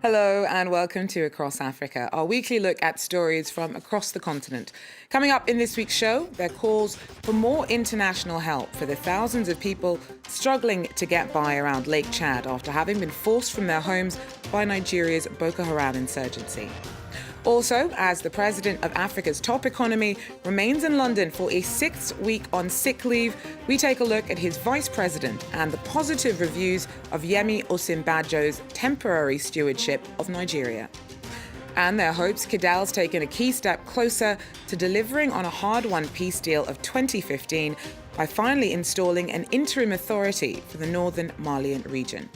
Hello and welcome to Across Africa, our weekly look at stories from across the continent. Coming up in this week's show, there are calls for more international help for the thousands of people struggling to get by around Lake Chad after having been forced from their homes by Nigeria's Boko Haram insurgency. Also, as the president of Africa's top economy remains in London for a 6th week on sick leave, we take a look at his vice president and the positive reviews of Yemi Osinbajo's temporary stewardship of Nigeria. And their hopes Kidal's taken a key step closer to delivering on a hard-won peace deal of 2015 by finally installing an interim authority for the northern Malian region.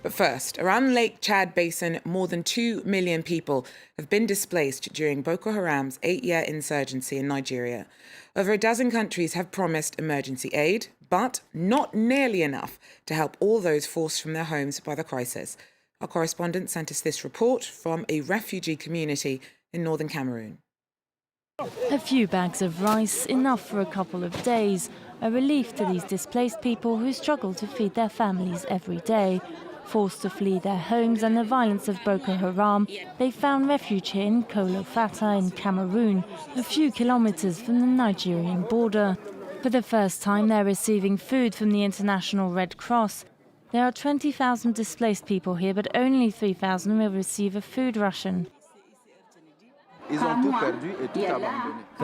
But first, around the Lake Chad basin, more than 2 million people have been displaced during Boko Haram's 8-year insurgency in Nigeria. Over a dozen countries have promised emergency aid, but not nearly enough to help all those forced from their homes by the crisis. Our correspondent sent us this report from a refugee community in northern Cameroon. A few bags of rice, enough for a couple of days, a relief to these displaced people who struggle to feed their families every day. Forced to flee their homes and the violence of Boko Haram, they found refuge here in Kolofata in Cameroon, a few kilometers from the Nigerian border. For the first time, they're receiving food from the International Red Cross. There are 20,000 displaced people here, but only 3,000 will receive a food ration. They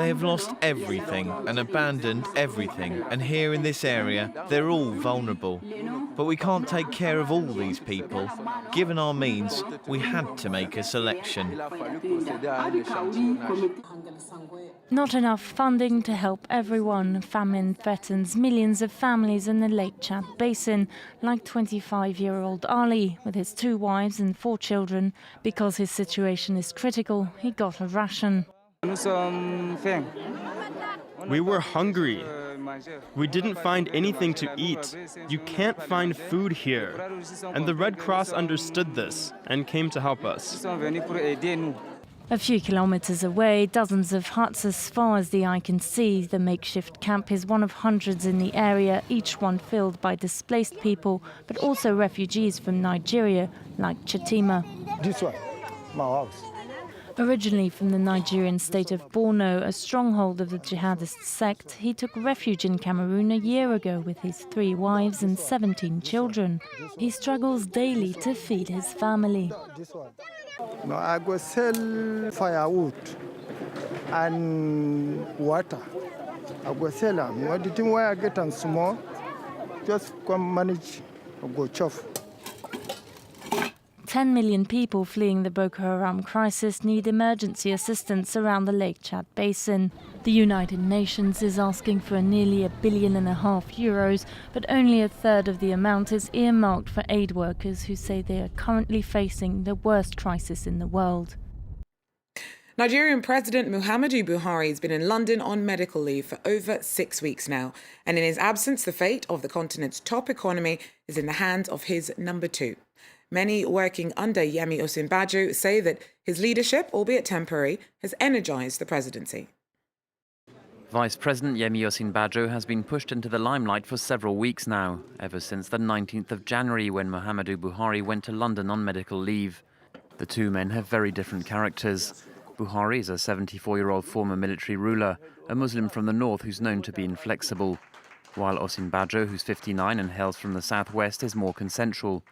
have lost everything and abandoned everything, and here in this area, they're all vulnerable. But we can't take care of all these people. Given our means, we had to make a selection. Not enough funding to help everyone. Famine threatens millions of families in the Lake Chad basin, like 25-year-old Ali, with his 2 wives and 4 children. Because his situation is critical, he got a ration. We were hungry. We didn't find anything to eat. You can't find food here. And the Red Cross understood this and came to help us. A few kilometers away, dozens of huts as far as the eye can see. The makeshift camp is one of hundreds in the area, each one filled by displaced people, but also refugees from Nigeria, like Chatima. This one, my house. Originally from the Nigerian state of Borno, a stronghold of the jihadist sect, he took refuge in Cameroon a year ago with his 3 wives and 17 children. He struggles daily to feed his family. No, I go sell firewood and water. I go sell them. What the thing where I get them small, just come manage, I go chop. 10 million people fleeing the Boko Haram crisis need emergency assistance around the Lake Chad basin. The United Nations is asking for nearly €1.5 billion, but only a third of the amount is earmarked for aid workers who say they are currently facing the worst crisis in the world. Nigerian President Muhammadu Buhari has been in London on medical leave for over 6 weeks now. And in his absence, the fate of the continent's top economy is in the hands of his number 2. Many working under Yemi Osinbajo say that his leadership, albeit temporary, has energised the presidency. Vice President Yemi Osinbajo has been pushed into the limelight for several weeks now, ever since the 19th of January when Muhammadu Buhari went to London on medical leave. The 2 men have very different characters. Buhari is a 74-year-old former military ruler, a Muslim from the north who's known to be inflexible, while Osinbajo, who's 59 and hails from the southwest, is more consensual.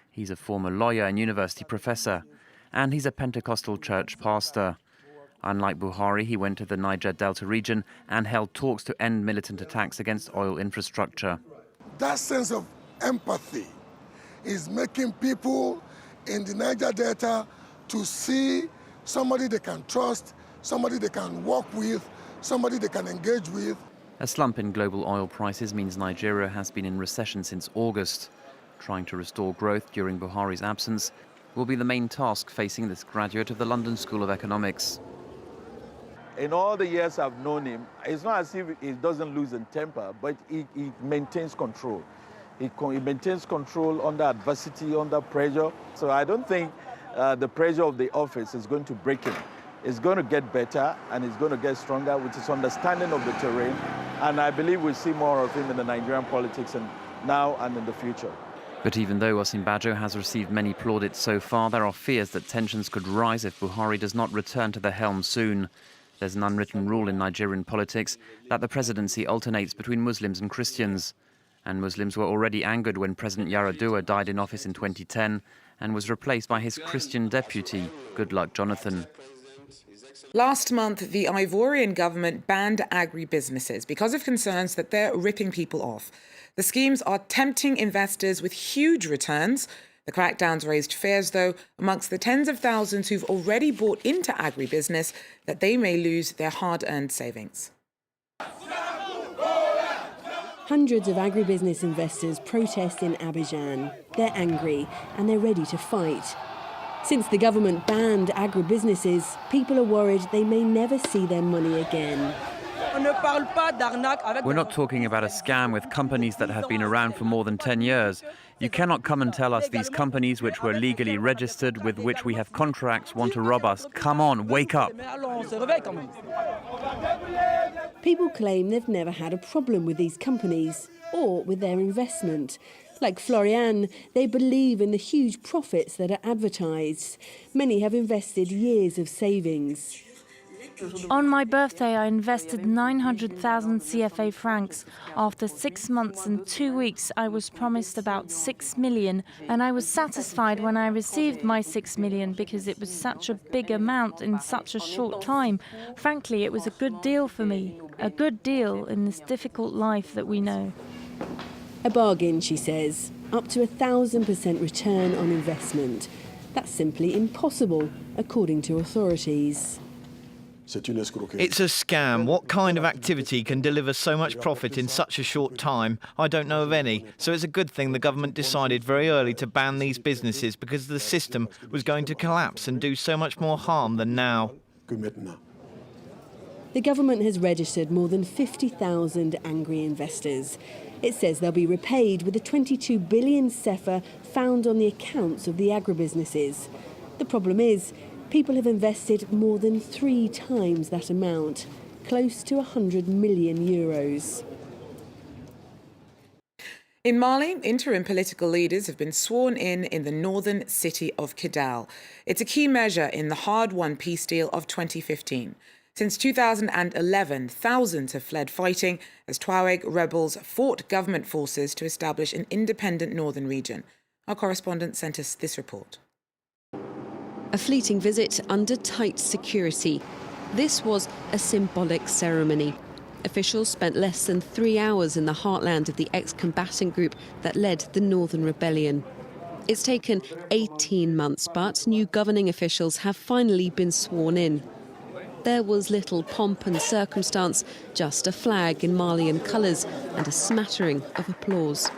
He's a former lawyer and university professor, and he's a Pentecostal church pastor. Unlike Buhari, he went to the Niger Delta region and held talks to end militant attacks against oil infrastructure. That sense of empathy is making people in the Niger Delta to see somebody they can trust, somebody they can work with, somebody they can engage with. A slump in global oil prices means Nigeria has been in recession since August. Trying to restore growth during Buhari's absence will be the main task facing this graduate of the London School of Economics. In all the years I've known him, it's not as if he doesn't lose in temper, but he maintains control. He maintains control under adversity, under pressure. So I don't think the pressure of the office is going to break him. It's going to get better and it's going to get stronger with his understanding of the terrain. And I believe we'll see more of him in the Nigerian politics now and in the future. But even though Osinbajo has received many plaudits so far, there are fears that tensions could rise if Buhari does not return to the helm soon. There's an unwritten rule in Nigerian politics that the presidency alternates between Muslims and Christians. And Muslims were already angered when President Yar'Adua died in office in 2010 and was replaced by his Christian deputy, Goodluck Jonathan. Last month, the Ivorian government banned agri-businesses because of concerns that they're ripping people off. The schemes are tempting investors with huge returns. The crackdowns raised fears, though, amongst the tens of thousands who've already bought into agribusiness that they may lose their hard-earned savings. Hundreds of agribusiness investors protest in Abidjan. They're angry and they're ready to fight. Since the government banned agribusinesses, people are worried they may never see their money again. We're not talking about a scam with companies that have been around for more than 10 years. You cannot come and tell us these companies which were legally registered, with which we have contracts, want to rob us. Come on, wake up. People claim they've never had a problem with these companies or with their investment. Like Florian, they believe in the huge profits that are advertised. Many have invested years of savings. On my birthday, I invested 900,000 CFA francs. After 6 months and 2 weeks, I was promised about 6 million, and I was satisfied when I received my 6 million because it was such a big amount in such a short time. Frankly, it was a good deal for me, a good deal in this difficult life that we know. A bargain, she says, up to 1,000% return on investment. That's simply impossible, according to authorities. It's a scam. What kind of activity can deliver so much profit in such a short time? I don't know of any. So it's a good thing the government decided very early to ban these businesses because the system was going to collapse and do so much more harm than now. The government has registered more than 50,000 angry investors. It says they'll be repaid with the 22 billion CFA found on the accounts of the agribusinesses. The problem is, people have invested more than 3 times that amount, close to 100 million euros. In Mali, interim political leaders have been sworn in the northern city of Kidal. It's a key measure in the hard-won peace deal of 2015. Since 2011, thousands have fled fighting as Tuareg rebels fought government forces to establish an independent northern region. Our correspondent sent us this report. A fleeting visit under tight security. This was a symbolic ceremony. Officials spent less than 3 hours in the heartland of the ex-combatant group that led the Northern Rebellion. It's taken 18 months, but new governing officials have finally been sworn in. There was little pomp and circumstance, just a flag in Malian colours and a smattering of applause.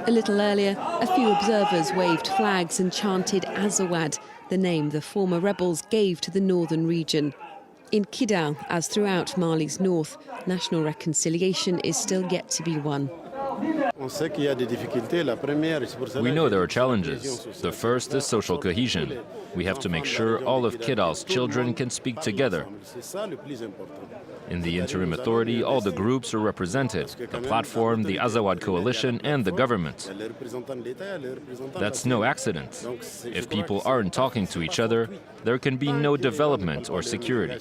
A little earlier, a few observers waved flags and chanted Azawad, the name the former rebels gave to the northern region. In Kidal, as throughout Mali's north, national reconciliation is still yet to be won. We know there are challenges. The first is social cohesion. We have to make sure all of Kidal's children can speak together. In the interim authority, all the groups are represented, the platform, the Azawad coalition and the government. That's no accident. If people aren't talking to each other, there can be no development or security.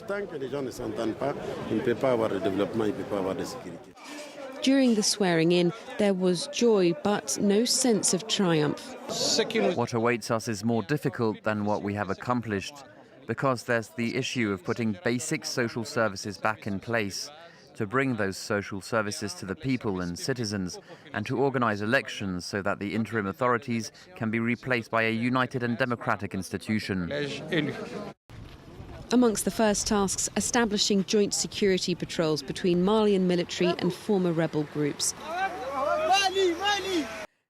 During the swearing-in, there was joy but no sense of triumph. What awaits us is more difficult than what we have accomplished, because there's the issue of putting basic social services back in place, to bring those social services to the people and citizens, and to organize elections so that the interim authorities can be replaced by a united and democratic institution. Amongst the first tasks, establishing joint security patrols between Malian military and former rebel groups.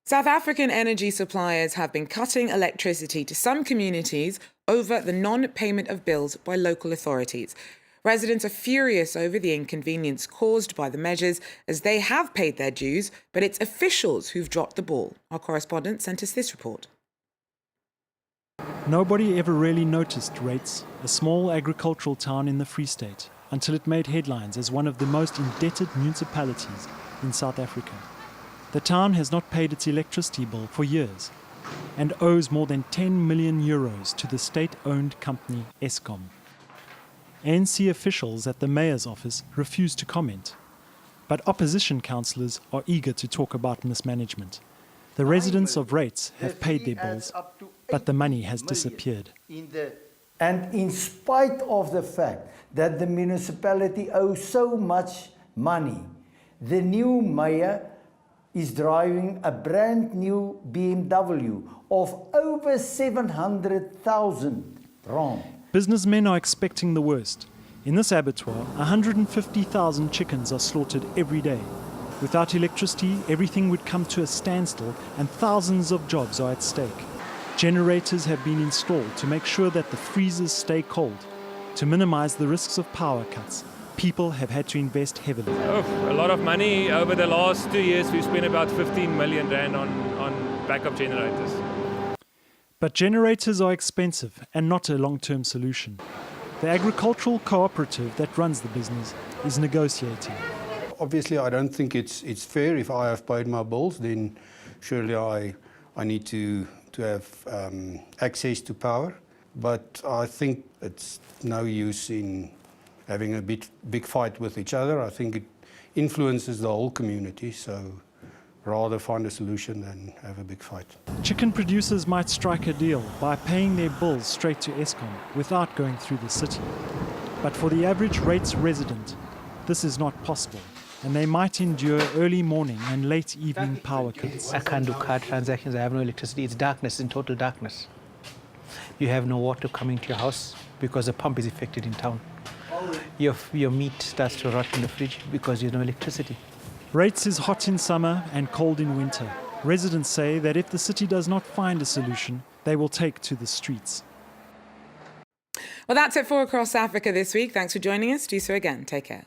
South African energy suppliers have been cutting electricity to some communities over the non-payment of bills by local authorities. Residents are furious over the inconvenience caused by the measures, as they have paid their dues, but it's officials who've dropped the ball. Our correspondent sent us this report. Nobody ever really noticed Rates, a small agricultural town in the Free State, until it made headlines as one of the most indebted municipalities in South Africa. The town has not paid its electricity bill for years and owes more than 10 million euros to the state-owned company Eskom. ANC officials at the mayor's office refuse to comment, but opposition councillors are eager to talk about mismanagement. The residents of Rates have paid their bills, but the money has disappeared. And in spite of the fact that the municipality owes so much money, the new mayor is driving a brand new BMW of over 700,000 rand. Businessmen are expecting the worst. In this abattoir, 150,000 chickens are slaughtered every day. Without electricity, everything would come to a standstill and thousands of jobs are at stake. Generators have been installed to make sure that the freezers stay cold. To minimize the risks of power cuts, people have had to invest heavily. A lot of money. Over the last 2 years, we've spent about 15 million rand on backup generators. But generators are expensive and not a long-term solution. The agricultural cooperative that runs the business is negotiating. Obviously, I don't think it's fair. If I have paid my bills, then surely I need to have access to power. But I think it's no use in having a big fight with each other. I think it influences the whole community, so rather find a solution than have a big fight. Chicken producers might strike a deal by paying their bills straight to Eskom without going through the city. But for the average Rates resident, this is not possible, and they might endure early morning and late evening power cuts. I can't do card transactions, I have no electricity, it's darkness, in total darkness. You have no water coming to your house because the pump is affected in town. Your meat starts to rot in the fridge because you have no electricity. Rates is hot in summer and cold in winter. Residents say that if the city does not find a solution, they will take to the streets. Well, that's it for Across Africa this week. Thanks for joining us. Do so again. Take care.